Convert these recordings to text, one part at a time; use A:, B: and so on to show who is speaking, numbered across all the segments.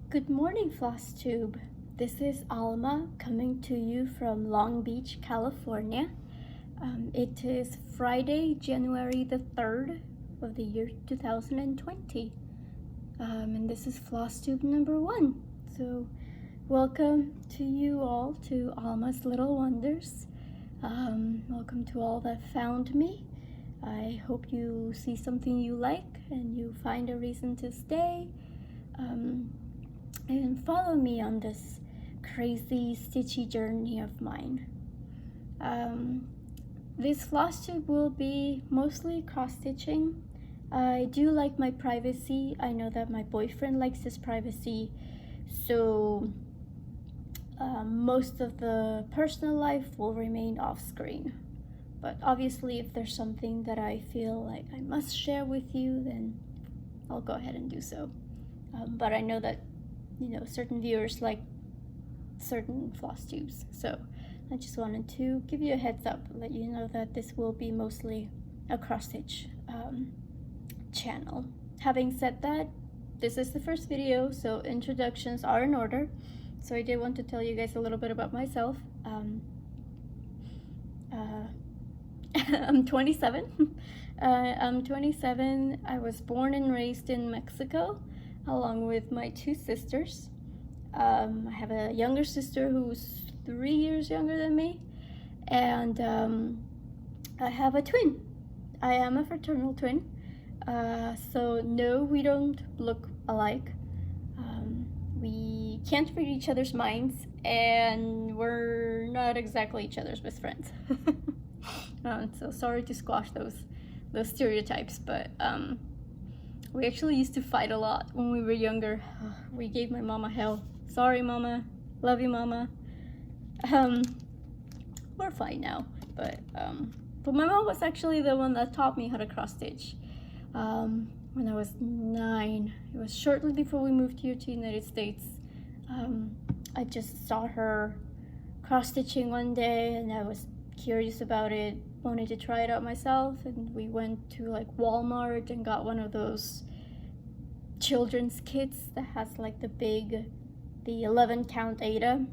A: Good morning, FlossTube. This is Alma coming to you from Long Beach, California. It is Friday, January the 3rd of the year 2020. And this is FlossTube number 1. So welcome to you all to Alma's Little Wonders. Welcome to all that found me. I hope you see something you like and you find a reason to stay. And follow me on this crazy stitchy journey of mine. This FlossTube will be mostly cross-stitching. I do like my privacy. I know that my boyfriend likes his privacy, so most of the personal life will remain off-screen. But obviously, if there's something that I feel like I must share with you, then I'll go ahead and do so. But I know that certain viewers like certain floss tubes, so I just wanted to give you a heads up, let you know that this will be mostly a cross-stitch channel. Having said that, this is the first video, so introductions are in order. So I did want to tell you guys a little bit about myself. I'm 27. I'm 27. I was born and raised in Mexico, along with my 2 sisters. I have a younger sister who's 3 years younger than me, and I have a twin. I am a fraternal twin, so no, we don't look alike. We can't read each other's minds, and we're not exactly each other's best friends. So sorry to squash those stereotypes, but we actually used to fight a lot when we were younger. We gave my mama hell. Sorry, mama. Love you, mama. We're fine now, but my mom was actually the one that taught me how to cross stitch when I was 9. It was shortly before we moved here to the United States. I just saw her cross stitching one day, and I was curious about it, wanted to try it out myself, and we went to like Walmart and got one of those children's kits that has like the 11 count Aida.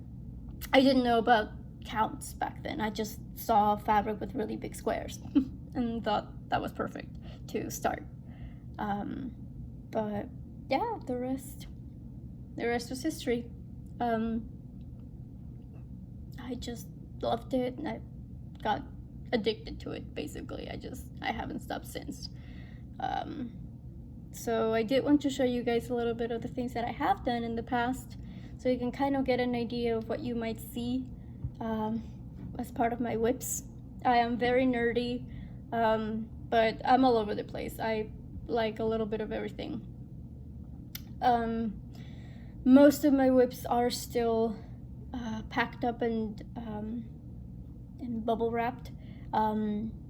A: I didn't know about counts back then. I just saw fabric with really big squares and thought that was perfect to start. But yeah, the rest was history. I just loved it, and I got addicted to it, basically. I haven't stopped since. So I did want to show you guys a little bit of the things that I have done in the past, so you can kind of get an idea of what you might see as part of my WIPs. I am very nerdy, but I'm all over the place. I like a little bit of everything. Most of my WIPs are still packed up and bubble wrapped.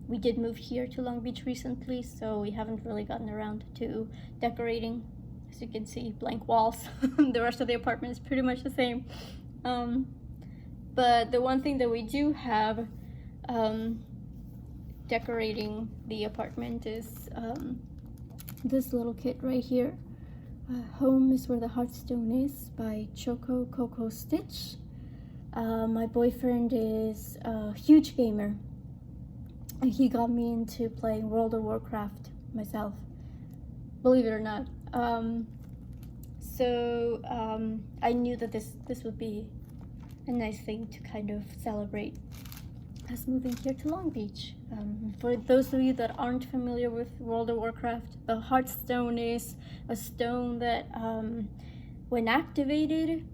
A: We did move here to Long Beach recently, so we haven't really gotten around to decorating. As you can see, blank walls. The rest of the apartment is pretty much the same. But the one thing that we do have decorating the apartment is this little kit right here. Home is Where the Heartstone Is by Choco Coco Stitch. My boyfriend is a huge gamer. He got me into playing World of Warcraft myself, believe it or not. So I knew that this would be a nice thing to kind of celebrate us moving here to Long Beach. For those of you that aren't familiar with World of Warcraft, the Heartstone is a stone that when activated,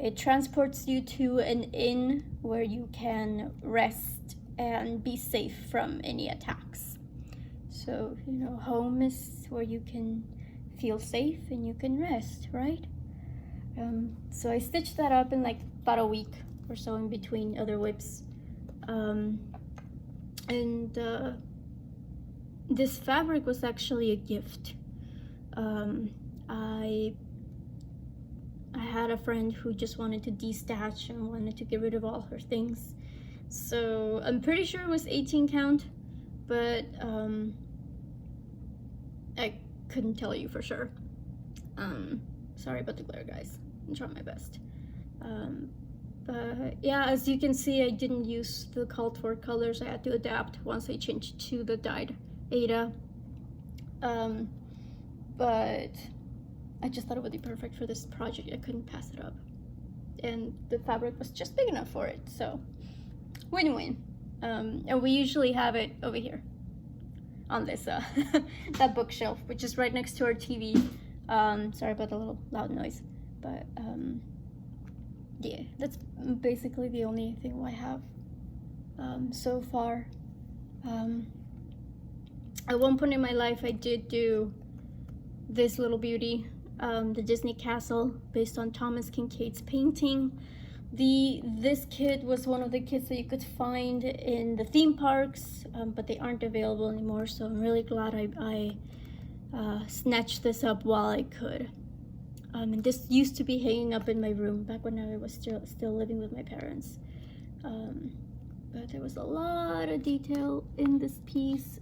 A: it transports you to an inn where you can rest and be safe from any attacks. So, home is where you can feel safe and you can rest, right? So I stitched that up in like about a week or so in between other WIPs. This fabric was actually a gift. I had a friend who just wanted to de-statch and wanted to get rid of all her things. So I'm pretty sure it was 18 count, but I couldn't tell you for sure. Sorry about the glare, guys. I'm trying my best. But yeah, as you can see, I didn't use the called for colors. I had to adapt once I changed to the dyed Ada. But I just thought it would be perfect for this project. I couldn't pass it up. And the fabric was just big enough for it, so win-win. And we usually have it over here on this that bookshelf, which is right next to our TV. Sorry about the little loud noise, but yeah, that's basically the only thing I have so far. At one point in my life, I did do this little beauty, the Disney Castle, based on Thomas Kincaid's painting. This kit was one of the kits that you could find in the theme parks, but they aren't available anymore, so I'm really glad I snatched this up while I could. And this used to be hanging up in my room back when I was still living with my parents. But there was a lot of detail in this piece.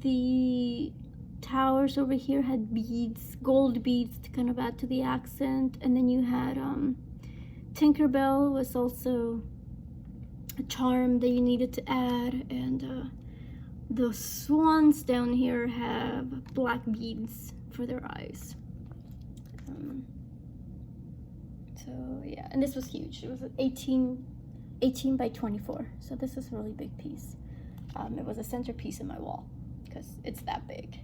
A: The towers over here had beads, gold beads, to kind of add to the accent, and then you had Tinkerbell was also a charm that you needed to add, and the swans down here have black beads for their eyes. So yeah, and this was huge. It was 18 by 24, so this is a really big piece. It was a centerpiece in my wall because it's that big.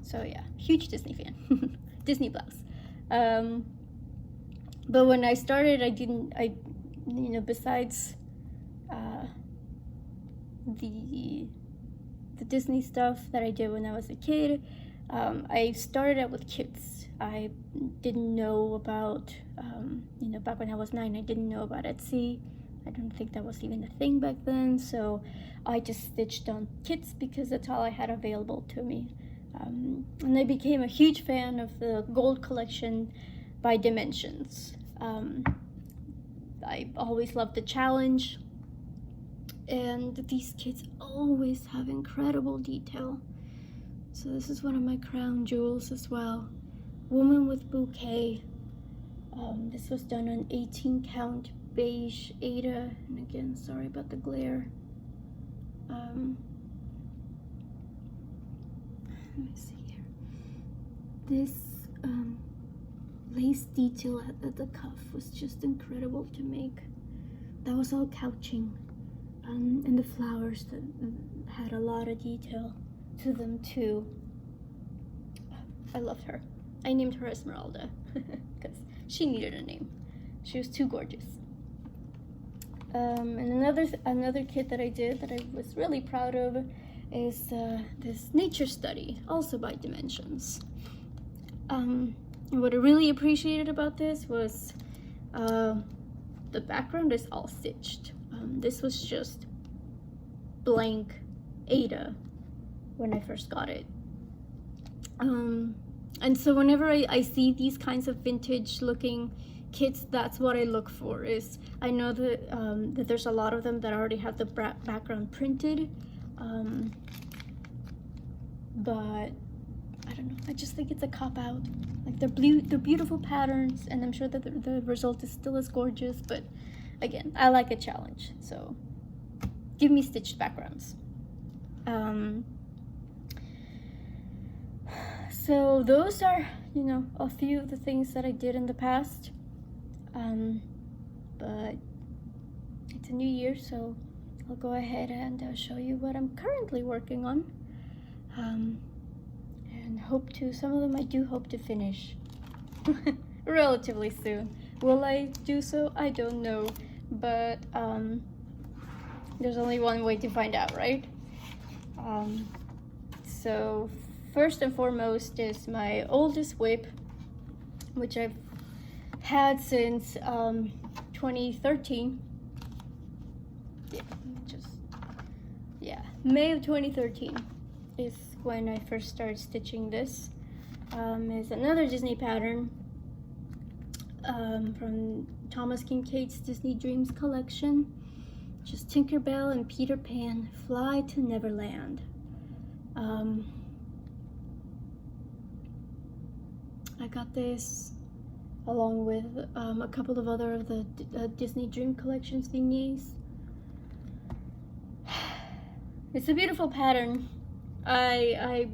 A: So yeah, huge Disney fan. Disney blouse. But when I started, besides the Disney stuff that I did when I was a kid, I started out with kits. I didn't know about, back when I was 9, I didn't know about Etsy. I don't think that was even a thing back then, so I just stitched on kits because that's all I had available to me. And I became a huge fan of the gold collection by Dimensions. I always loved the challenge, and these kits always have incredible detail. So this is one of my crown jewels as well. Woman with Bouquet. This was done on 18 count beige Ada, and again, sorry about the glare. Let me see here. This lace detail at the cuff was just incredible to make. That was all couching, and the flowers that had a lot of detail to them too. I loved her. I named her Esmeralda because she needed a name. She was too gorgeous. And another kit that I did that I was really proud of is this nature study, also by Dimensions. What I really appreciated about this was the background is all stitched. This was just blank Ada when I first got it. And so whenever I see these kinds of vintage looking kits, that's what I look for. Is I know that that there's a lot of them that already have the background printed, but I don't know, I just think it's a cop-out. Like they're beautiful patterns, and I'm sure that the result is still as gorgeous, but again, I like a challenge, so give me stitched backgrounds. So those are, a few of the things that I did in the past. But it's a new year, so I'll go ahead and show you what I'm currently working on. And some of them I do hope to finish relatively soon. Will I do so? I don't know, but there's only one way to find out, right? So first and foremost is my oldest WIP, which I've had since 2013. May of 2013 is when I first started stitching this. Is another Disney pattern from Thomas Kincaid's Disney Dreams collection. Just Tinkerbell and Peter Pan fly to Neverland. I got this along with a couple of other of the Disney Dream Collections vignettes. It's a beautiful pattern. I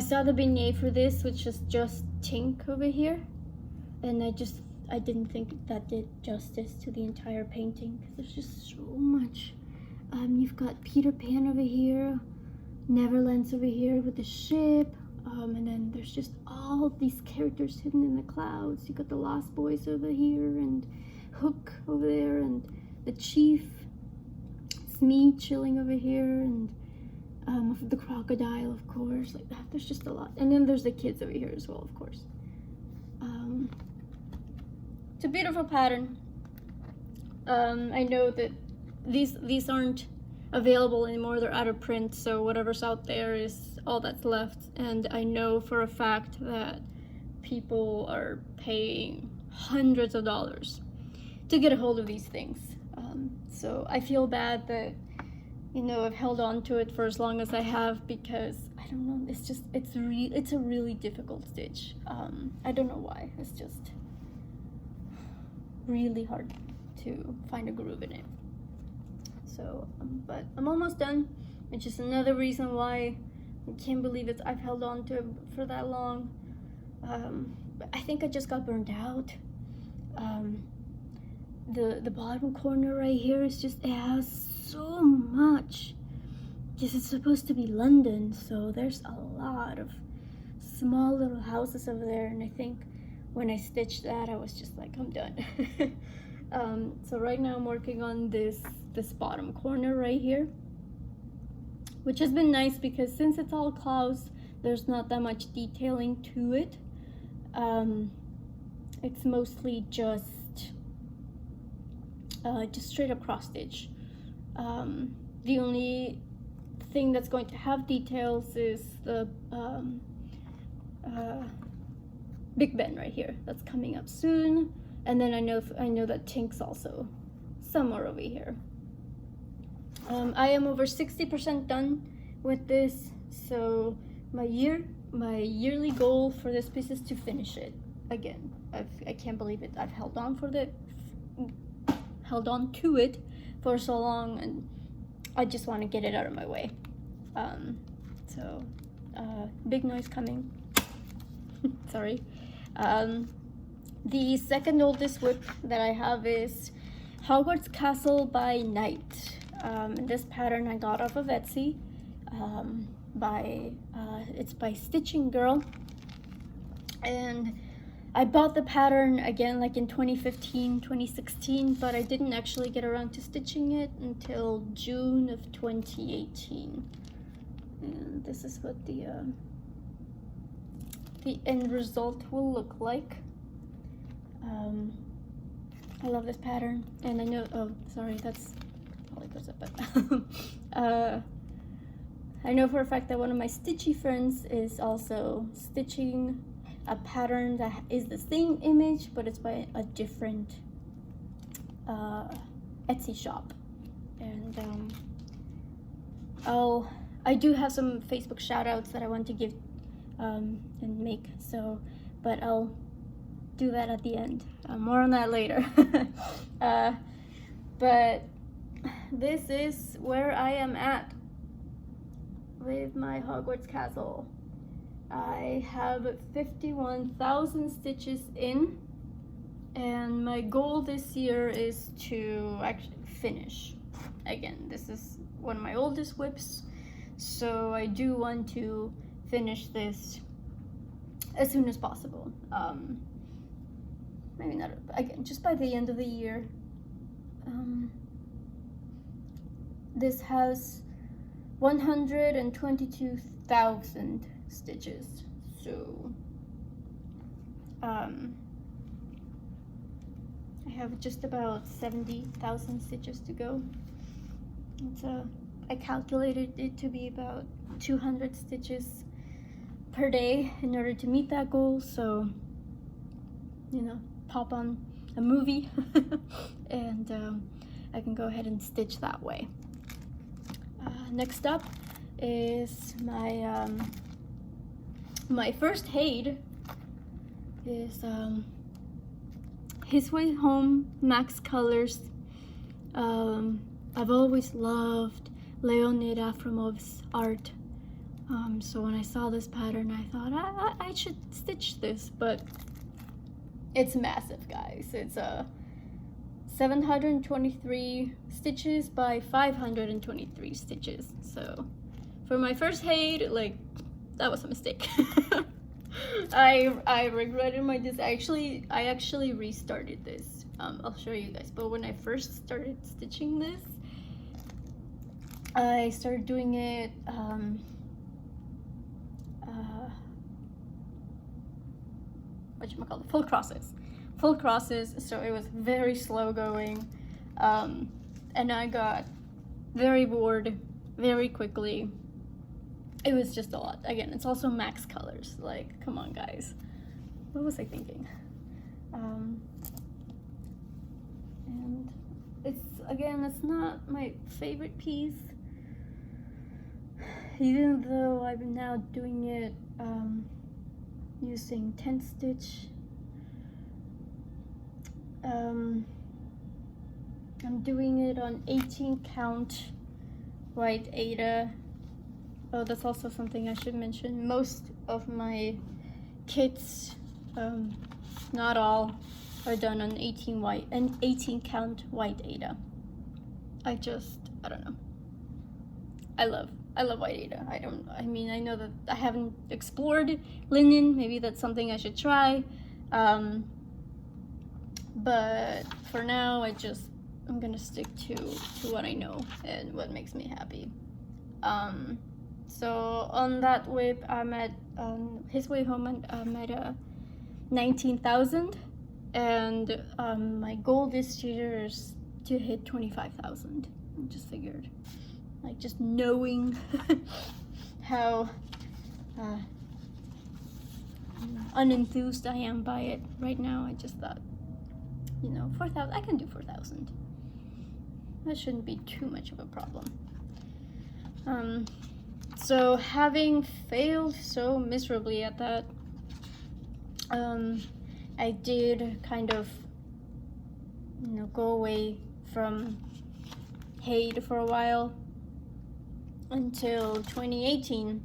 A: saw the vignette for this, which is just Tink over here, and I didn't think that did justice to the entire painting because there's just so much. You've got Peter Pan over here, Neverland's over here with the ship, and then there's just all these characters hidden in the clouds. You got the Lost Boys over here, and Hook over there, and the Chief, Smee chilling over here, and the crocodile, of course. Like that, there's just a lot. And then there's the kids over here as well, of course. It's a beautiful pattern. I know that these aren't available anymore. They're out of print, so whatever's out there is all that's left. And I know for a fact that people are paying hundreds of dollars to get a hold of these things. So I feel bad that, you know, I've held on to it for as long as I have, because I don't know, it's a really difficult stitch. I don't know why. It's just really hard to find a groove in it. So, but I'm almost done, which is another reason why I can't believe it. I've held on to it for that long. But I think I just got burned out. The bottom corner right here is just, it has so much, because it's supposed to be London, so there's a lot of small little houses over there, and I think when I stitched that, I was just like, I'm done. So right now I'm working on this bottom corner right here, which has been nice because since it's all clouds, there's not that much detailing to it. It's mostly just straight up cross stitch. The only thing that's going to have details is the Big Ben right here. That's coming up soon, and then I know that Tink's also somewhere over here. I am over 60% done with this, so my yearly goal for this piece is to finish it. Again, I can't believe it. I've held on to it for so long, and I just want to get it out of my way. Big noise coming. Sorry. The second oldest WIP that I have is Hogwarts Castle by Night. This pattern I got off of Etsy. It's by Stitching Girl, and I bought the pattern again like in 2015, 2016, but I didn't actually get around to stitching it until June of 2018. And this is what the end result will look like. I love this pattern, and I know, oh sorry, that's probably goes up, but I know for a fact that one of my stitchy friends is also stitching a pattern that is the same image, but it's by a different Etsy shop. And I do have some Facebook shoutouts that I want to give and make, so, but I'll do that at the end. More on that later. But this is where I am at with my Hogwarts Castle. I have 51,000 stitches in, and my goal this year is to actually finish. Again, this is one of my oldest WIPs, so I do want to finish this as soon as possible. Maybe not, again, just by the end of the year. This has 122,000 stitches, so I have just about 70,000 stitches to go. I calculated it to be about 200 stitches per day in order to meet that goal, so, you know, pop on a movie and I can go ahead and stitch that way. Next up is my my first Haid is His Way Home Max Colors. I've always loved Leonid Afromov's art. So when I saw this pattern, I thought I should stitch this, but it's massive, guys. It's 723 stitches by 523 stitches. So for my first hate, like, that was a mistake. I regretted my decision. I actually restarted this. I'll show you guys. But when I first started stitching this, I started doing it whatchamacallit, full crosses, so it was very slow going, and I got very bored very quickly. It was just a lot. Again, it's also max colors, like, come on, guys, what was I thinking? And it's not my favorite piece, even though I'm now doing it using 10 stitch. I'm doing it on 18 count white Aida. Oh, that's also something I should mention. Most of my kits, not all, are done on 18 count white Aida. I don't know. I love white Aida. I know that I haven't explored linen. Maybe that's something I should try. But for now, I'm gonna stick to what I know and what makes me happy. So on that WIP, I'm at His Way Home, and I'm at 19,000, and my goal this year is to hit 25,000. I just figured, like, just knowing how unenthused I am by it right now, I just thought, 4,000, I can do 4,000. That shouldn't be too much of a problem. So having failed so miserably at that, I did kind of, go away from Hade for a while until 2018,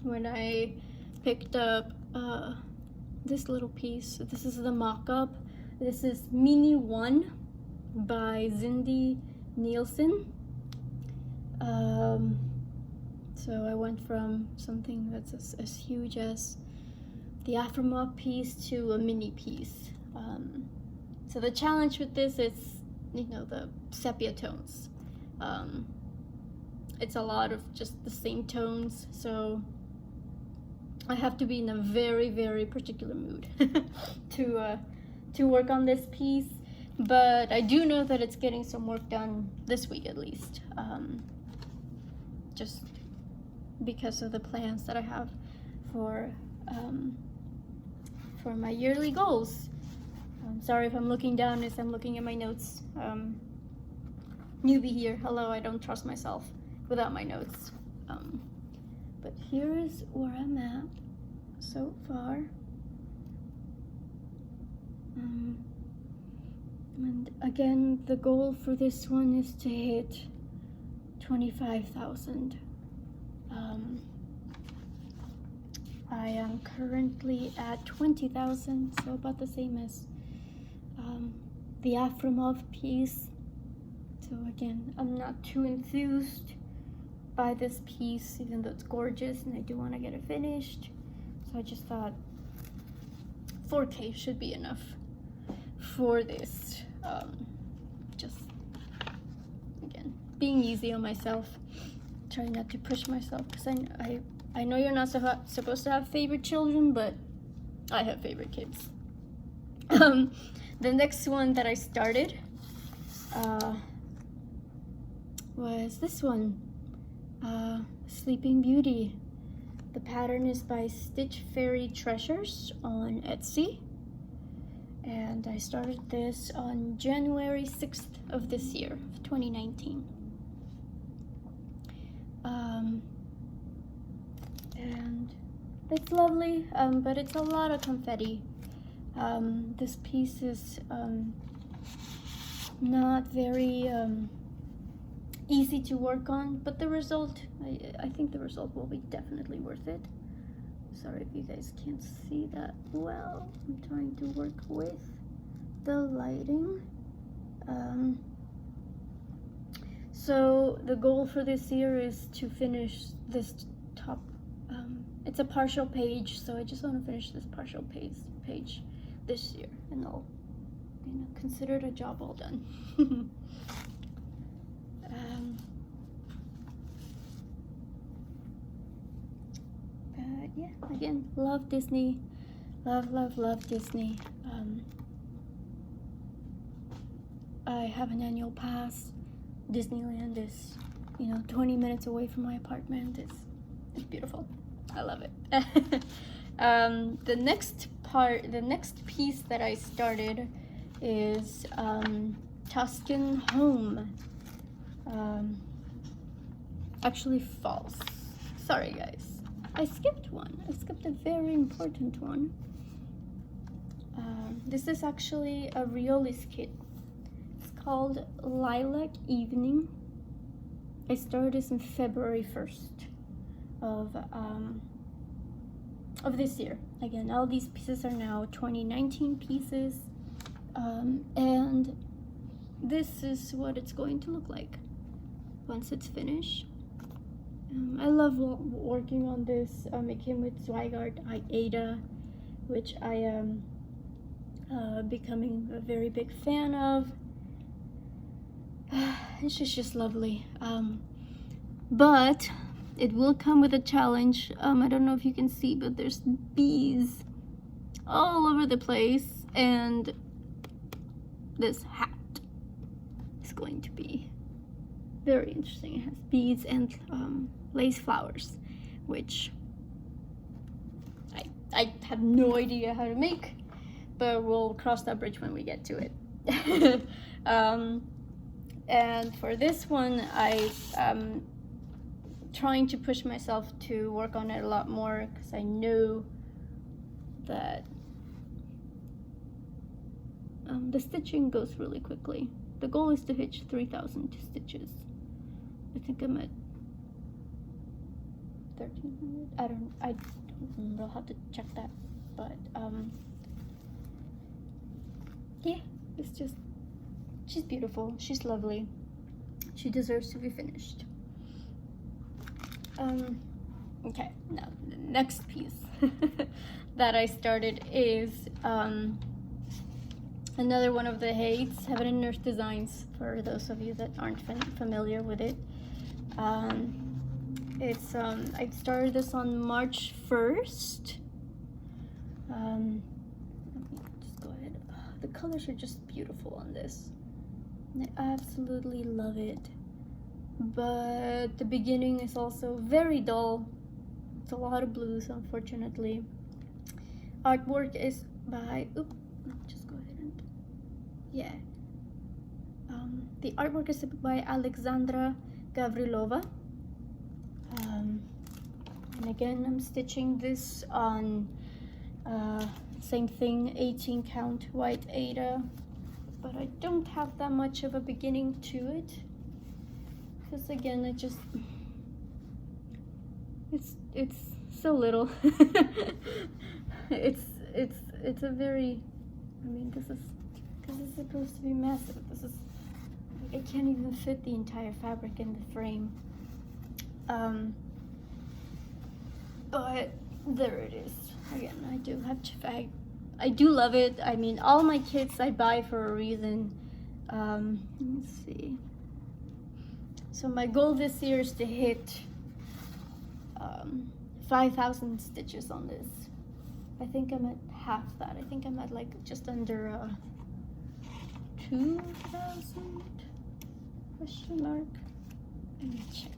A: when I picked up this little piece. This is the mock-up. This is Mini 1 by Cindy Nielsen. So I went from something that's as huge as the Afromov piece to a mini piece. So the challenge with this is, the sepia tones. It's a lot of just the same tones, so I have to be in a very, very particular mood to work on this piece. But I do know that it's getting some work done this week at least, just because of the plans that I have for my yearly goals. I'm sorry if I'm looking down as I'm looking at my notes. Newbie here, hello, I don't trust myself without my notes. But here is where I'm at so far. And again, the goal for this one is to hit 25,000. I am currently at 20,000, so about the same as the Afromov piece. So again, I'm not too enthused by this piece, even though it's gorgeous and I do want to get it finished. So I just thought 4K should be enough for this. Just, again, being easy on myself, trying not to push myself, because I know you're not supposed to have favorite children, but I have favorite kids. The next one that I started was this one, Sleeping Beauty. The pattern is by Stitch Fairy Treasures on Etsy, and I started this on January 6th of this year, 2019. And it's lovely, but it's a lot of confetti This piece is not very easy to work on, but the result, I think the result will be definitely worth it. Sorry if you guys can't see that well. I'm trying to work with the lighting. So the goal for this year is to finish this top. It's a partial page, so I just want to finish this partial page this year, and I'll, you know, consider the job all done. But yeah, again, love Disney, love Disney. I have an annual pass. Disneyland is, you know, 20 minutes away from my apartment. It's beautiful. I love it. The next piece that I started is Tuscan Home. Actually false. Sorry guys. I skipped one. I skipped a very important one. This is actually a Riolis kit. It's called Lilac Evening. I started this in February 1st of this year. Again, all these pieces are now 2019 pieces, and this is what it's going to look like once it's finished. I love working on this. It came with Zweigart Ada, which I am becoming a very big fan of. And she's just lovely. But it will come with a challenge. I don't know if you can see, but there's bees all over the place, and this hat is going to be very interesting. It has beads and lace flowers, which I have no idea how to make, but we'll cross that bridge when we get to it. And for this one, I trying to push myself to work on it a lot more, because I know that the stitching goes really quickly. The goal is to hit 3,000 stitches. I think I'm at 1,300. I don't know how to check that, but yeah, it's just, she's beautiful, she's lovely, she deserves to be finished. Okay, now the next piece that I started is another one of the Hates, Heaven and Earth Designs, for those of you that aren't familiar with it. It's I started this on March 1st. Let me just go ahead. Oh, the colors are just beautiful on this. I absolutely love it. But the beginning is also very dull. It's a lot of blues, unfortunately. Artwork is by, oops, just go ahead and, yeah. The artwork is by Alexandra Gavrilova. And again, I'm stitching this on, same thing, 18 count white Aida. But I don't have that much of a beginning to it. Because again, it's so little. it's a very, I mean, this is supposed to be massive. I can't even fit the entire fabric in the frame. But there it is. Again, I do love it. I mean, all my kits I buy for a reason. Let's see. So my goal this year is to hit 5,000 stitches on this. I think I'm at half that. I think I'm at like just under 2,000 question mark. Let me check.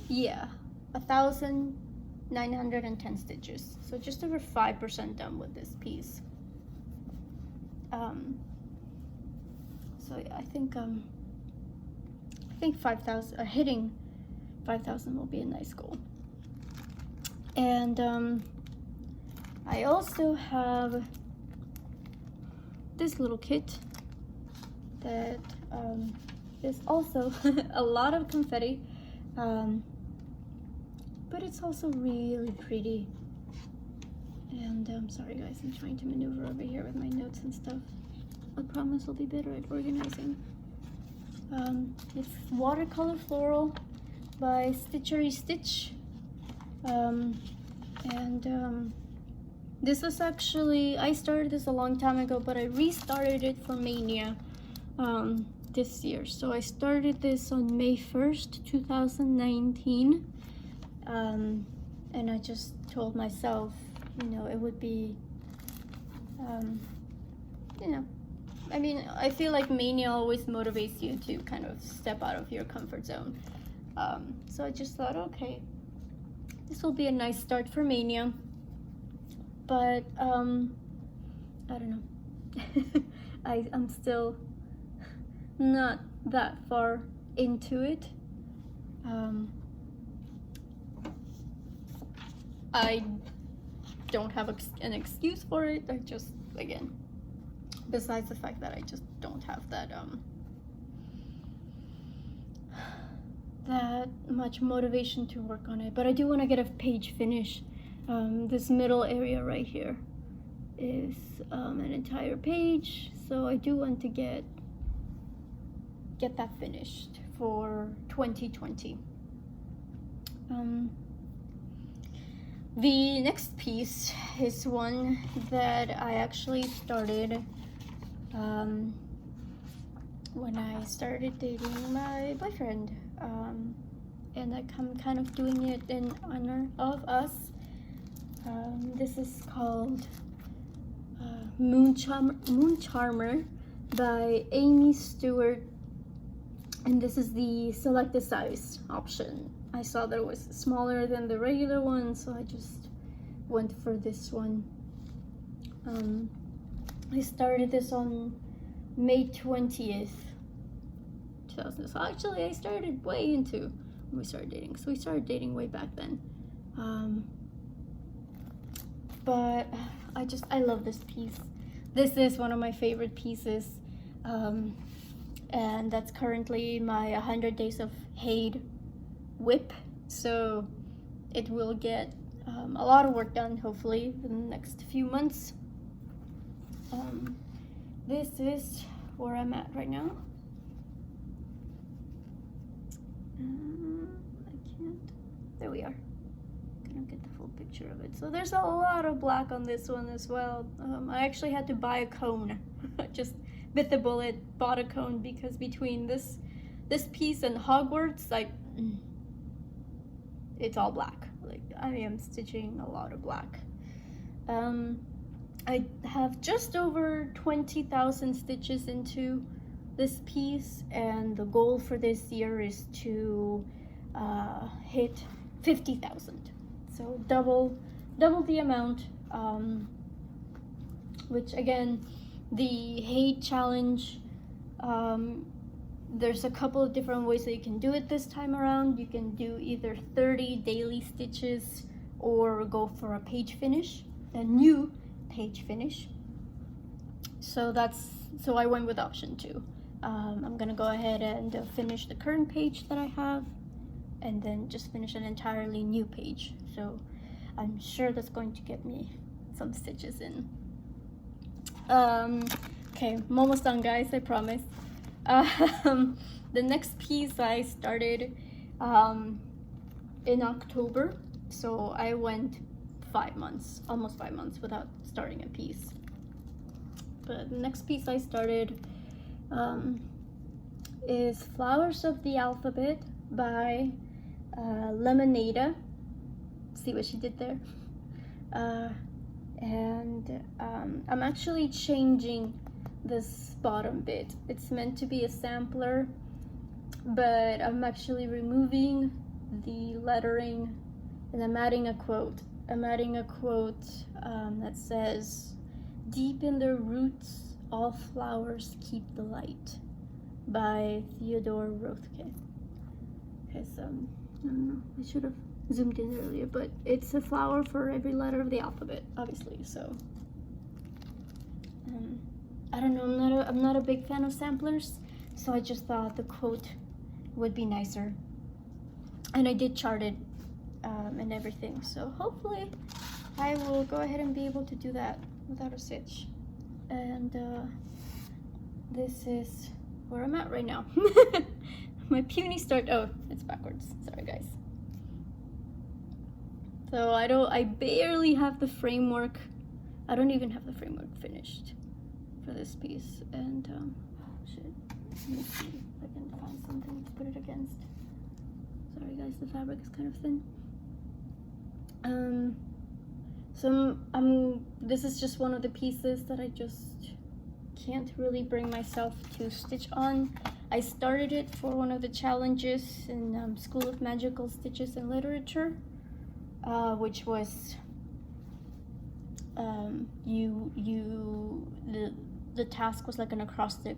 A: Yeah, 1,910 stitches. So just over 5% done with this piece. So yeah, I think 5,000, hitting 5,000 will be a nice goal. And I also have this little kit that is also a lot of confetti, but it's also really pretty. And I'm sorry guys, I'm trying to maneuver over here with my notes and stuff. I promise I'll be better at organizing. It's Watercolor Floral by Stitchery Stitch. This was actually, I started this a long time ago, but I restarted it for Mania this year. So I started this on May 1st, 2019. And I just told myself, you know, it would be, you know, I mean, I feel like Mania always motivates you to kind of step out of your comfort zone. So I just thought, okay, this will be a nice start for Mania. But, I don't know. I'm still not that far into it. I don't have an excuse for it. I just, again, besides the fact that I just don't have that that much motivation to work on it. But I do want to get a page finish. This middle area right here is an entire page, so I do want to get that finished for 2020. The next piece is one that I actually started when I started dating my boyfriend, and I'm kind of doing it in honor of us. This is called Moon Charmer by Amy Stewart, and this is the select the size option. I saw that it was smaller than the regular one, so I just went for this one. I started this on May 20th, 2000. So actually, I started way into when we started dating. So we started dating way back then. But I love this piece. This is one of my favorite pieces. And that's currently my 100 Days of Hate WIP. So it will get a lot of work done, hopefully, in the next few months. This is where I'm at right now. I can't. There we are. Couldn't get the full picture of it. So there's a lot of black on this one as well. I actually had to buy a cone. Just bit the bullet, bought a cone, because between this piece and Hogwarts, like, it's all black. Like, I am stitching a lot of black. I have just over 20,000 stitches into this piece, and the goal for this year is to hit 50,000. So double the amount, which again, the hate challenge, there's a couple of different ways that you can do it this time around. You can do either 30 daily stitches or go for a page finish, a new page finish. So I went with option 2. I'm gonna go ahead and finish the current page that I have, and then just finish an entirely new page. So I'm sure that's going to get me some stitches in. Okay, I'm almost done, guys, I promise. The next piece I started in October, so I went 5 months, almost 5 months without starting a piece. But the next piece I started is Flowers of the Alphabet by Lemonada. See what she did there? I'm actually changing this bottom bit. It's meant to be a sampler, but I'm actually removing the lettering, and I'm adding a quote. That says, "Deep in their roots, all flowers keep the light," by Theodore Rothke. Okay, so I don't know, I should have zoomed in earlier, but it's a flower for every letter of the alphabet, obviously. So I don't know, I'm not a big fan of samplers, so I just thought the quote would be nicer, and I did chart it and everything, so hopefully I will go ahead and be able to do that without a stitch. And this is where I'm at right now. My puny start, oh, it's backwards, sorry guys. So I barely have the framework. I don't even have the framework finished for this piece. And shit, let me see if I can find something to put it against. Sorry guys, the fabric is kind of thin. So this is just one of the pieces that I just can't really bring myself to stitch on. I started it for one of the challenges in School of Magical Stitches and Literature, which was the task was like an acrostic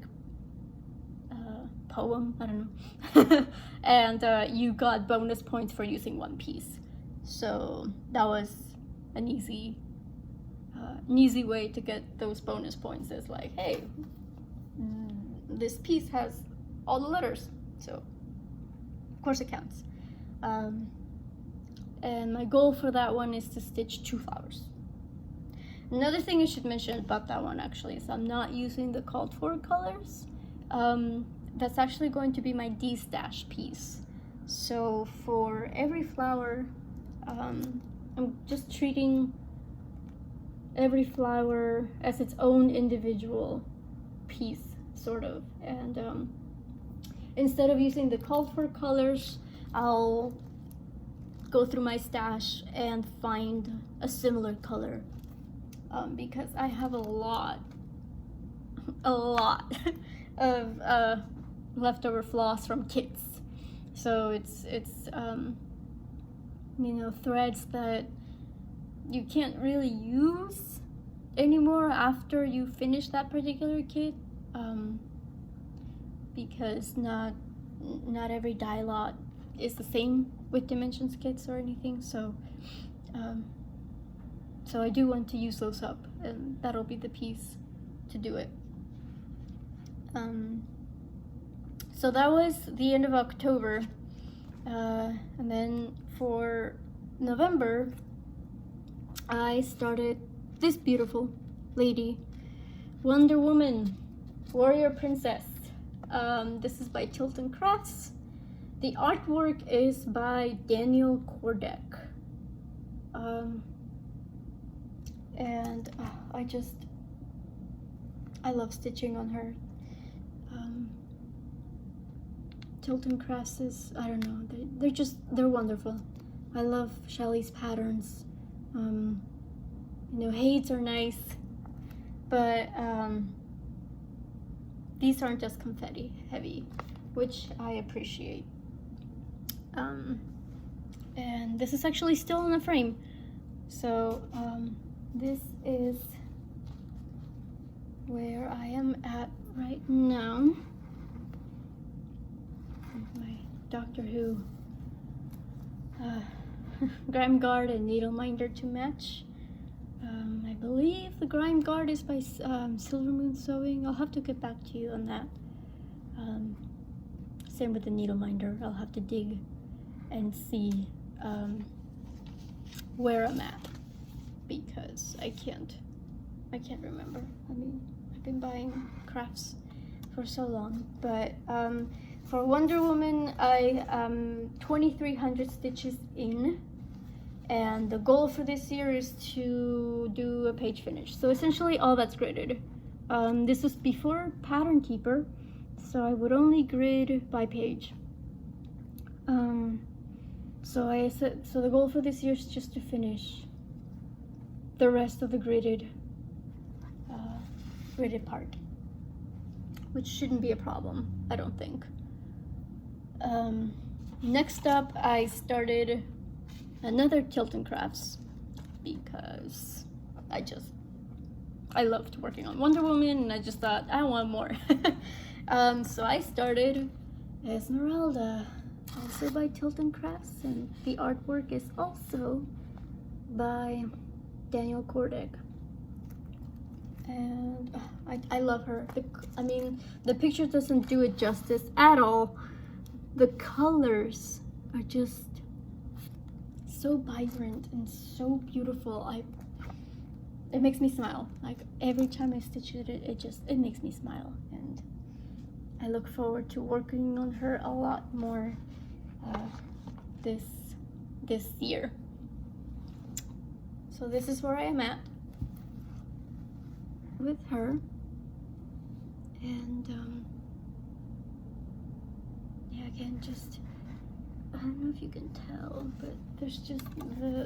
A: poem, I don't know, and you got bonus points for using one piece. So that was an easy way to get those bonus points. Is like, hey, this piece has all the letters, so of course it counts. And my goal for that one is to stitch 2 flowers. Another thing I should mention about that one actually is I'm not using the called for colors. That's actually going to be my D-stash piece. So for every flower, I'm just treating every flower as its own individual piece, sort of. And instead of using the called for colors, I'll go through my stash and find a similar color, because I have a lot of leftover floss from kits. So it's you know, threads that you can't really use anymore after you finish that particular kit, because not every dye lot is the same with dimensions kits or anything. So so I do want to use those up, and that'll be the piece to do it. So that was the end of October, and then for November I started this beautiful lady, Wonder Woman, Warrior Princess. This is by Tilton Crafts. The artwork is by Daniel Kordek. And I love stitching on her. Tilton Crafts is, I don't know, they're wonderful. I love Shelly's patterns. You know, Heids are nice, but these aren't just confetti heavy, which I appreciate. And this is actually still in the frame. So this is where I am at right now. My Doctor Who grime guard and needle minder to match. I believe the grime guard is by Silver Moon Sewing. I'll have to get back to you on that. Same with the needle minder. I'll have to dig and see where I'm at, because I can't remember. I mean, I've been buying crafts for so long. But for Wonder Woman, I am 2,300 stitches in, and the goal for this year is to do a page finish. So essentially all that's gridded. This was before Pattern Keeper, so I would only grid by page. So the goal for this year is just to finish the rest of the gridded part, which shouldn't be a problem, I don't think. Next up, I started another Tilton Crafts because I loved working on Wonder Woman, and I just thought I want more. So I started Esmeralda, also by Tilton Crafts, and the artwork is also by Daniel Kordek. And I love her. I mean, the picture doesn't do it justice at all. The colors are just so vibrant and so beautiful. It makes me smile. Like every time I stitch it, it makes me smile. And I look forward to working on her a lot more this year. So this is where I am at with her. And yeah, again, just I don't know if you can tell, but there's just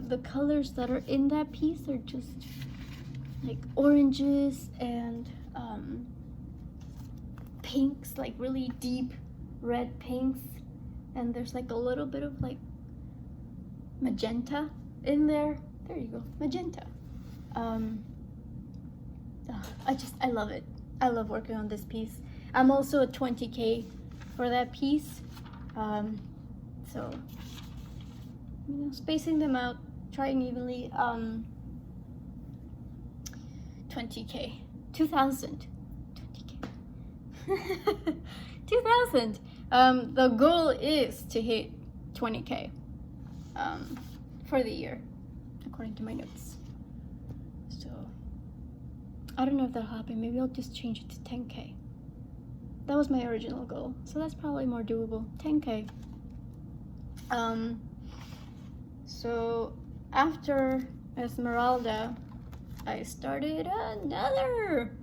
A: the colors that are in that piece are just like oranges and pinks, like really deep red pinks, and there's like a little bit of like magenta in there. There you go, magenta. I love it. I love working on this piece. I'm also at 20K for that piece. So, you know, spacing them out, trying evenly. 20K, 2000, 20K, 2000. The goal is to hit 20K for the year, according to my notes. So, I don't know if that'll happen. Maybe I'll just change it to 10K. That was my original goal, so that's probably more doable. 10K. So after Esmeralda, I started another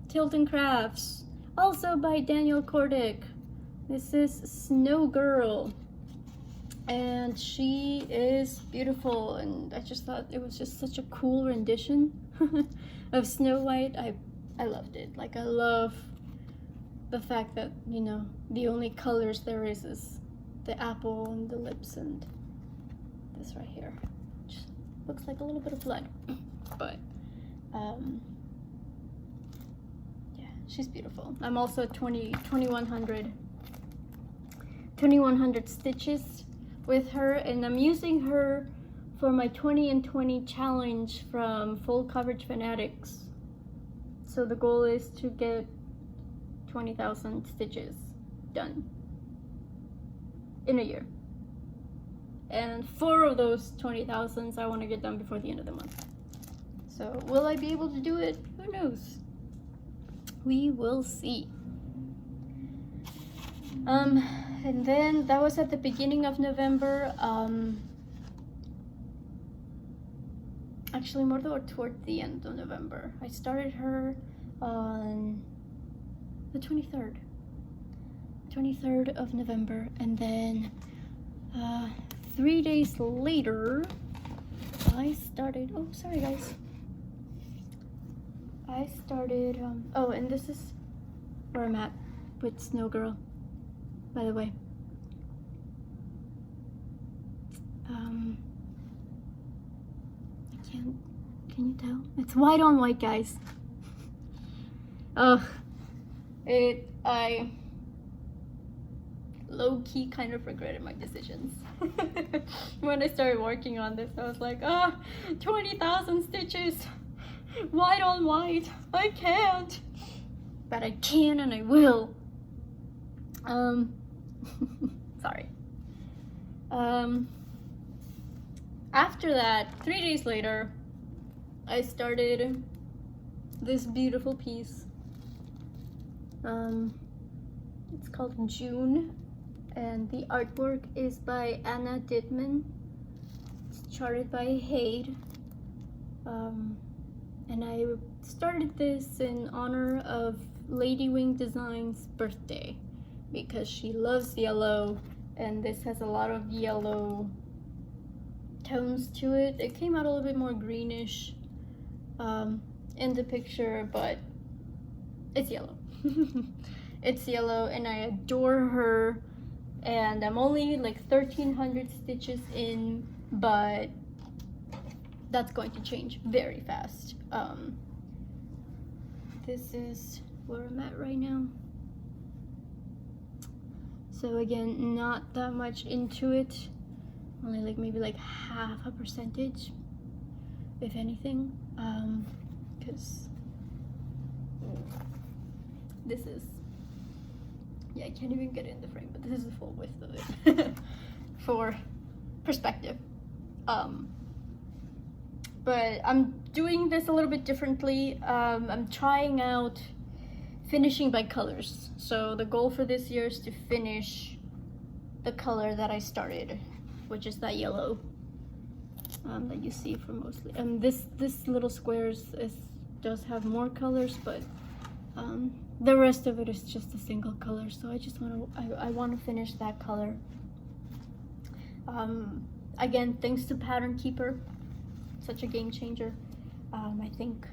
A: Tilton Crafts, also by Daniel Kordek. This is Snow Girl, and she is beautiful, and I just thought it was just such a cool rendition of Snow White. I loved it. Like, I love the fact that, you know, the only colors there is the apple and the lips and this right here, which looks like a little bit of blood. But yeah, she's beautiful. I'm also at 2100 stitches with her, and I'm using her for my 20 and 20 challenge from Full Coverage Fanatics. So the goal is to get 20,000 stitches done in a year, and 4 of those 20,000s I want to get done before the end of the month. So will I be able to do it? Who knows? We will see. And then that was at the beginning of November. Actually, more toward the end of November. I started her on the 23rd of November, and then 3 days later I started, oh sorry guys, I started oh, and this is where I'm at with Snow Girl, by the way. Can you tell? It's white on white, guys. Ugh. I low-key kind of regretted my decisions. When I started working on this, I was like, 20,000 stitches, white on white, I can't. But I can and I will. Sorry. After that, 3 days later, I started this beautiful piece. It's called June, and the artwork is by Anna Dittman. It's charted by Hade. And I started this in honor of Lady Wing Design's birthday, because she loves yellow, and this has a lot of yellow tones to it. It came out a little bit more greenish in the picture, but it's yellow. It's yellow, and I adore her, and I'm only like 1,300 stitches in, but that's going to change very fast. This is where I'm at right now. So again, not that much into it, only like maybe like half a percentage, if anything, because this is, yeah, I can't even get it in the frame, but this is the full width of it for perspective. But I'm doing this a little bit differently. I'm trying out finishing by colors. So the goal for this year is to finish the color that I started, which is that yellow that you see for mostly. And this little squares does have more colors, but the rest of it is just a single color. So I want to finish that color. Again, thanks to Pattern Keeper, such a game changer. I think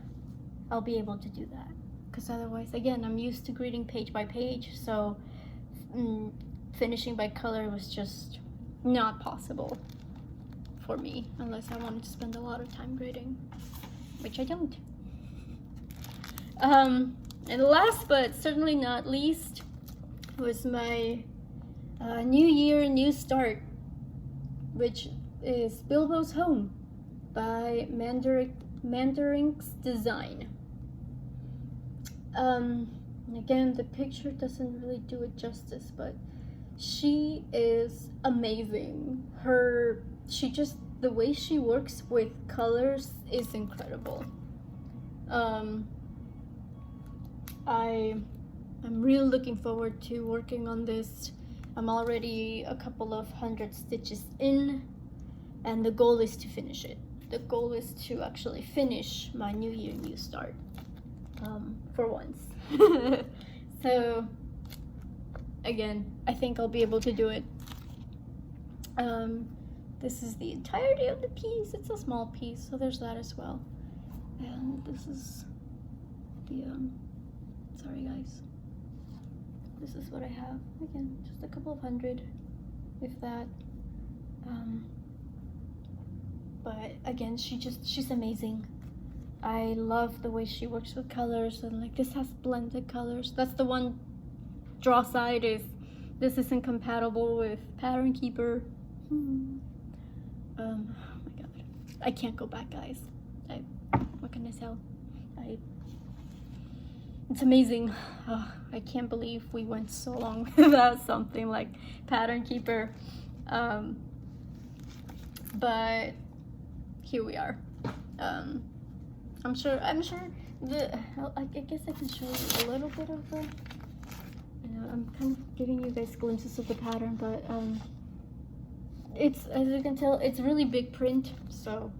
A: I'll be able to do that, because otherwise, again, I'm used to grading page by page, so finishing by color was just not possible for me unless I wanted to spend a lot of time grading, which I don't. And last but certainly not least was my New Year, New Start, which is Bilbo's Home by Mandarink's Design. Again, the picture doesn't really do it justice, but she is amazing. The way she works with colors is incredible. I'm really looking forward to working on this. I'm already a couple of 100 stitches in, and the goal is to finish it. The goal is to actually finish my New Year, New Start, for once. So again, I think I'll be able to do it. This is the entirety of the piece. It's a small piece, so there's that as well. And this is the sorry guys, this is what I have. Again, just a couple of 100, if that. But again, she's amazing. I love the way she works with colors, and like this has blended colors. That's the one draw side, is this isn't compatible with Pattern Keeper. Oh my god, I can't go back, guys. What can I tell? It's amazing. Oh, I can't believe we went so long without something like Pattern Keeper. But here we are. I'm sure I guess I can show you a little bit of the, I'm kind of giving you guys glimpses of the pattern, but it's, as you can tell, it's really big print, so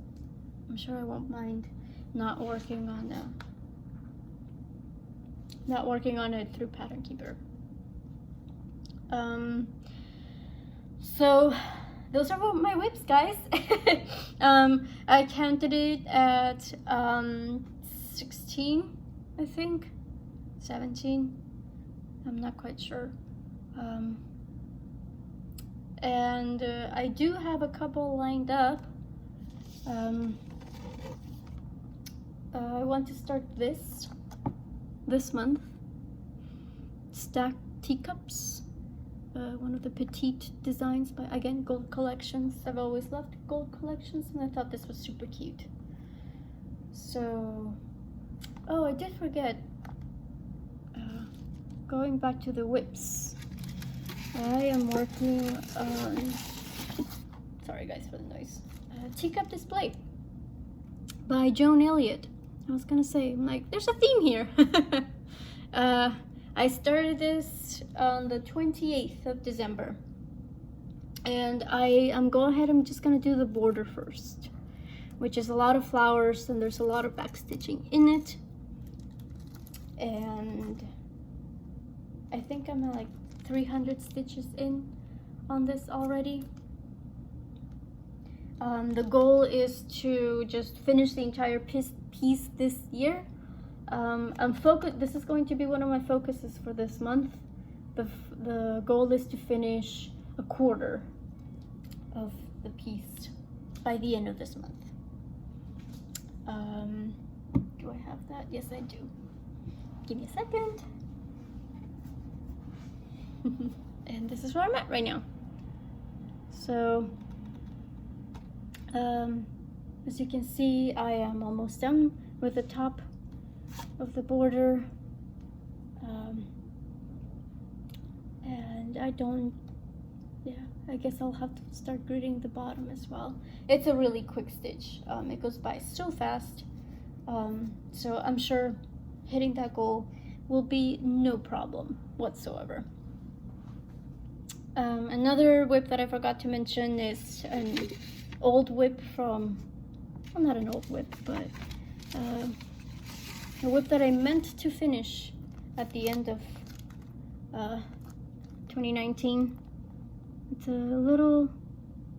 A: I'm sure I won't mind not working on it through Pattern Keeper. So those are my WIPs, guys. I counted it at 16, I think, 17. I'm not quite sure. And I do have a couple lined up. I want to start this month. Stacked teacups. One of the petite designs by, again, Gold Collections. I've always loved Gold Collections, and I thought this was super cute. So, oh, I did forget. Going back to the WIPs. I am working on, sorry guys for the noise, Teacup Display by Joan Elliott. I was gonna say, I'm like, there's a theme here. I started this on the 28th of December, and I'm just gonna do the border first, which is a lot of flowers, and there's a lot of back stitching in it. And I think I'm at like 300 stitches in on this already. The goal is to just finish the entire piece this year. This is going to be one of my focuses for this month. The goal is to finish a quarter of the piece by the end of this month. Do I have that? Yes, I do. Give me a second. and this is where I'm at right now. So as you can see, I am almost done with the top of the border, and I guess I'll have to start gridding the bottom as well. It's a really quick stitch. It goes by so fast, so I'm sure hitting that goal will be no problem whatsoever. Another WIP that I forgot to mention is an old WIP from, well, not an old WIP, but a WIP that I meant to finish at the end of 2019. It's a little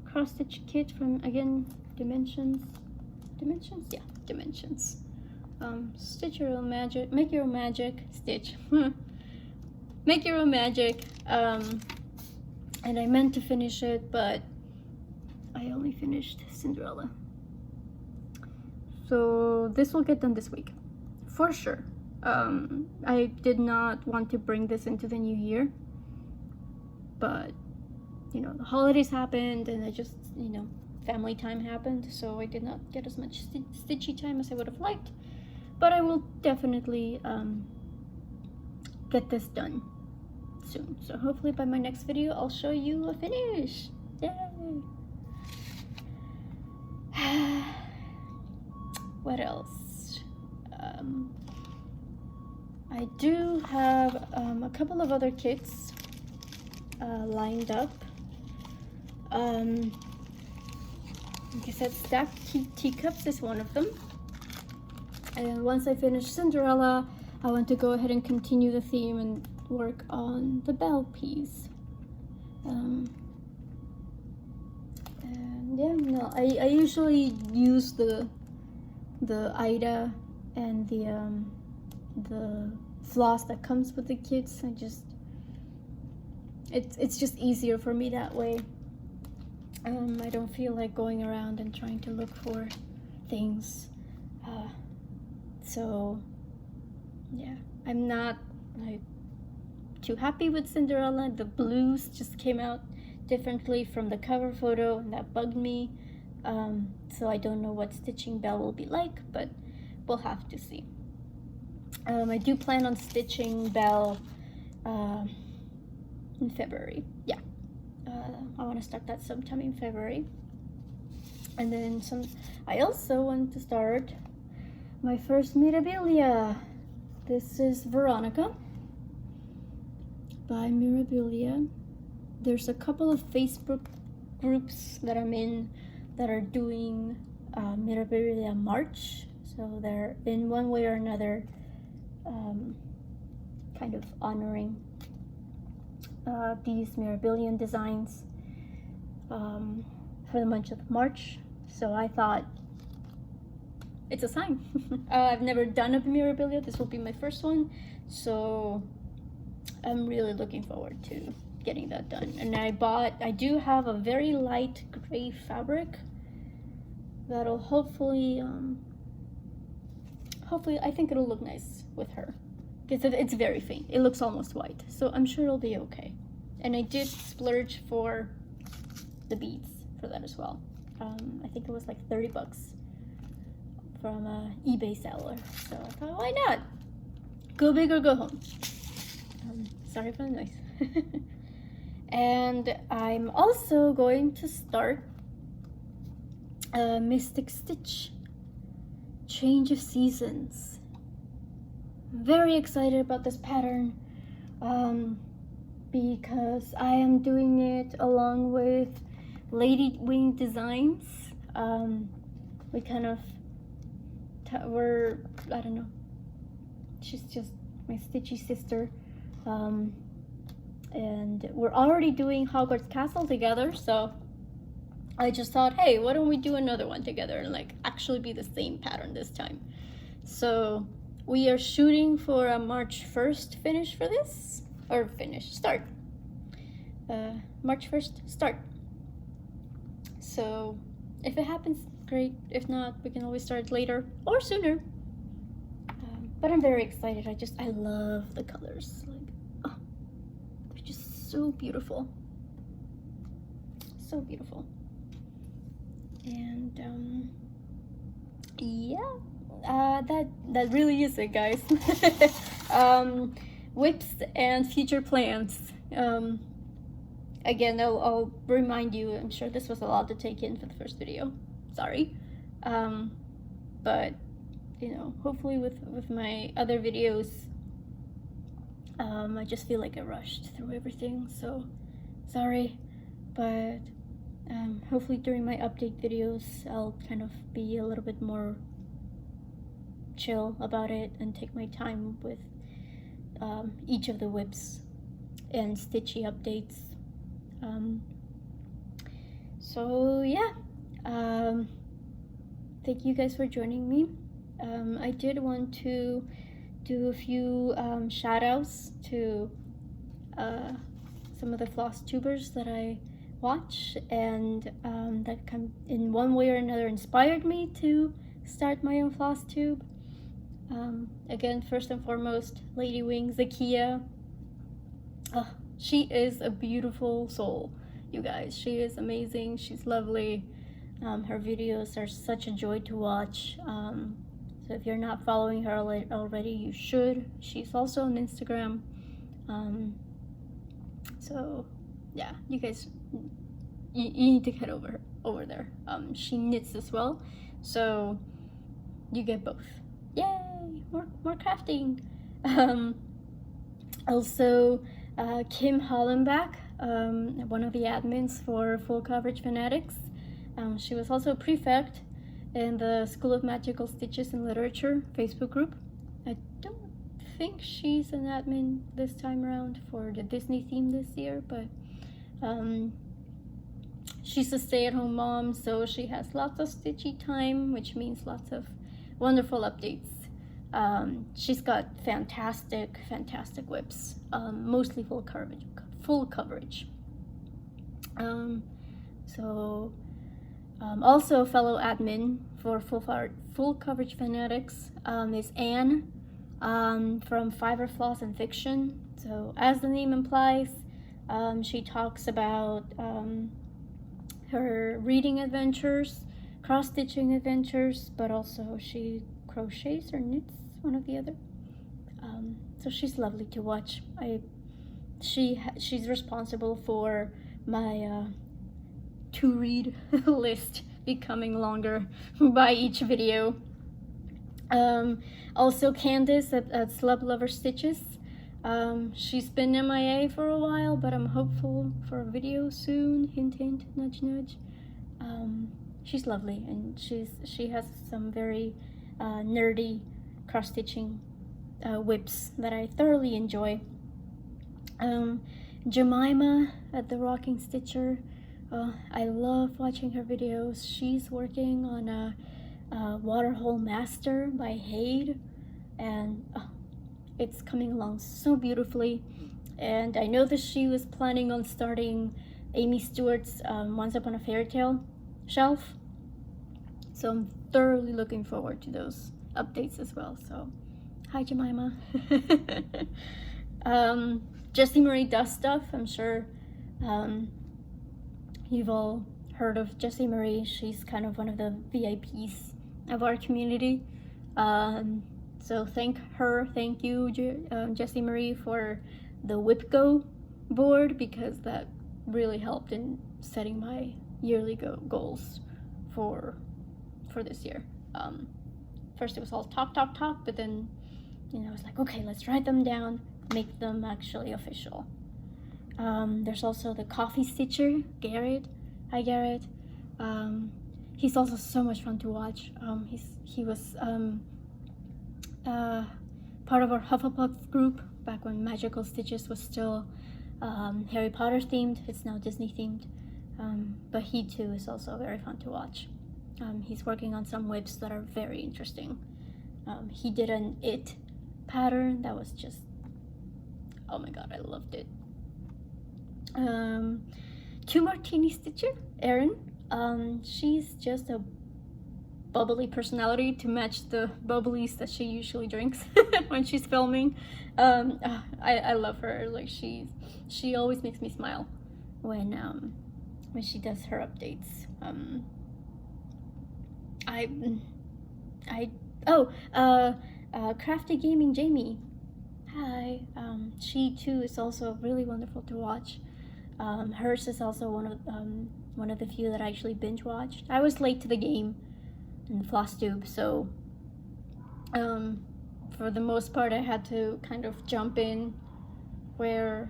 A: cross stitch kit from, again, Dimensions. Yeah, Dimensions. Stitch your own magic, make your own magic, stitch. Make your own magic. And I meant to finish it, but I only finished Cinderella. So this will get done this week, for sure. I did not want to bring this into the new year, but you know, the holidays happened, and I just, you know, family time happened, so I did not get as much stitchy time as I would have liked. But I will definitely get this done soon. So hopefully by my next video, I'll show you a finish. Yay! What else? I do have a couple of other kits lined up. Like I said, stacked teacups is one of them. And once I finish Cinderella, I want to go ahead and continue the theme and work on the bell piece. And yeah, no, I usually use the Ida and the floss that comes with the kits. It's just easier for me that way. I don't feel like going around and trying to look for things. So yeah, I'm not like too happy with Cinderella. The blues just came out differently from the cover photo, and that bugged me. So I don't know what stitching Belle will be like, but we'll have to see. I do plan on stitching Belle in February. Yeah, I want to start that sometime in February. And then I also want to start my first Mirabilia. This is Veronica by Mirabilia. There's a couple of Facebook groups that I'm in that are doing Mirabilia March. So they're in one way or another kind of honoring these Mirabilian designs for the month of March. So I thought it's a sign. I've never done a Mirabilia. This will be my first one. So I'm really looking forward to getting that done. And I do have a very light gray fabric that'll hopefully I think it'll look nice with her, because it's very faint. It looks almost white, so I'm sure it'll be okay. And I did splurge for the beads for that as well. I think it was like 30 bucks from an eBay seller, so I thought, why not? Go big or go home. Sorry for the noise. And I'm also going to start Mystic Stitch Change of Seasons. I'm very excited about this pattern because I am doing it along with Lady Wing Designs. We kind of I don't know, she's just my stitchy sister, and we're already doing Hogwarts Castle together, so I just thought, hey, why don't we do another one together and like actually be the same pattern this time. So we are shooting for a March 1st finish for this, or start. March 1st start. So if it happens, great. If not, we can always start later or sooner. But I'm very excited. I love the colors. Like, oh, they're just so beautiful. So beautiful. And yeah, that really is it, guys. WIPs and future plans. Again, I'll remind you, I'm sure this was a lot to take in for the first video. Sorry. But, you know, hopefully with my other videos, I just feel like I rushed through everything, so sorry. But hopefully during my update videos, I'll kind of be a little bit more chill about it and take my time with each of the WIPs and stitchy updates. So yeah, thank you guys for joining me. I did want to do a few shout outs to some of the FlossTubers that I watch and that in one way or another inspired me to start my own FlossTube. Again, first and foremost, Lady Wings, Zakia. She is a beautiful soul, you guys. She is amazing. She's lovely. Her videos are such a joy to watch. So if you're not following her already, you should. She's also on Instagram. So yeah, you guys, you need to head over there. She knits as well, so you get both. Yay! More crafting. Also, Kim Hollenbach, one of the admins for Full Coverage Fanatics. She was also a prefect in the School of Magical Stitches and Literature Facebook group. I don't think she's an admin this time around for the Disney theme this year, but she's a stay-at-home mom, so she has lots of stitchy time, which means lots of wonderful updates. She's got fantastic WIPs, mostly full coverage. Also a fellow admin for Full Coverage Fanatics is Anne from Fiverr Floss and Fiction. So as the name implies, she talks about her reading adventures, cross-stitching adventures, but also she crochets or knits, one or the other. So she's lovely to watch. She's responsible for my to read list becoming longer by each video. Also Candace at Slub Lover Stitches. She's been MIA for a while, but I'm hopeful for a video soon. Hint, hint, nudge, nudge. She's lovely, and she has some very nerdy cross-stitching WIPs that I thoroughly enjoy. Jemima at The Rocking Stitcher. I love watching her videos. She's working on a Waterhole Master by Hade, and it's coming along so beautifully. And I know that she was planning on starting Amy Stewart's Once Upon a Fairy Tale shelf, so I'm thoroughly looking forward to those updates as well. So hi Jemima. Jessie Marie does stuff. I'm sure you've all heard of Jessie Marie. She's kind of one of the VIPs of our community. So thank you, Jessie Marie, for the WIP Go board, because that really helped in setting my yearly goals for this year. First it was all talk, but then, you know, I was like, okay, let's write them down, make them actually official. There's also the Coffee Stitcher, Garrett. Hi Garrett. He's also so much fun to watch. He was part of our Hufflepuff group back when Magical Stitches was still Harry Potter themed. It's now Disney themed. But he too is also very fun to watch. He's working on some WIPs that are very interesting. He did an It pattern that was just, oh my god, I loved it. Two Martini Stitcher, Erin. She's just a bubbly personality to match the bubblies that she usually drinks when she's filming. I love her. Like she always makes me smile when she does her updates. Crafty Gaming Jamie. Hi. She too is also really wonderful to watch. Hers is also one of the few that I actually binge watched. I was late to the game in FlossTube, so for the most part I had to kind of jump in wherever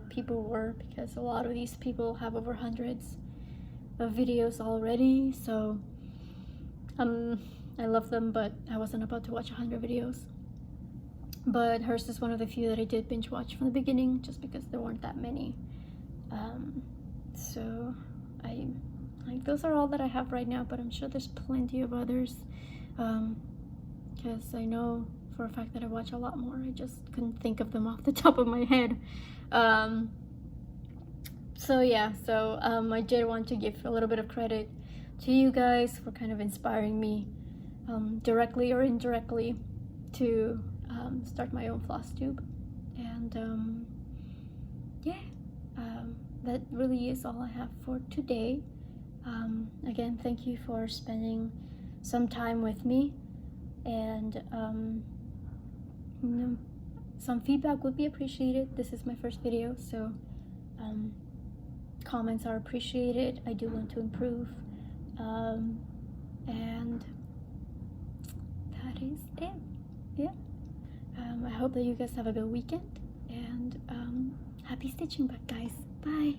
A: people were, because a lot of these people have over hundreds of videos already. So I love them, but I wasn't about to watch 100 videos. But hers is one of the few that I did binge watch from the beginning, just because there weren't that many. So those are all that I have right now, but I'm sure there's plenty of others, because I know for a fact that I watch a lot more. I just couldn't think of them off the top of my head. So yeah, I did want to give a little bit of credit to you guys for kind of inspiring me, directly or indirectly, to start my own FlossTube. And that really is all I have for today. Again, thank you for spending some time with me, and some feedback would be appreciated. This is my first video, so comments are appreciated. I do want to improve, and that is it. Yeah. I hope that you guys have a good weekend, and happy stitching back, guys. Bye.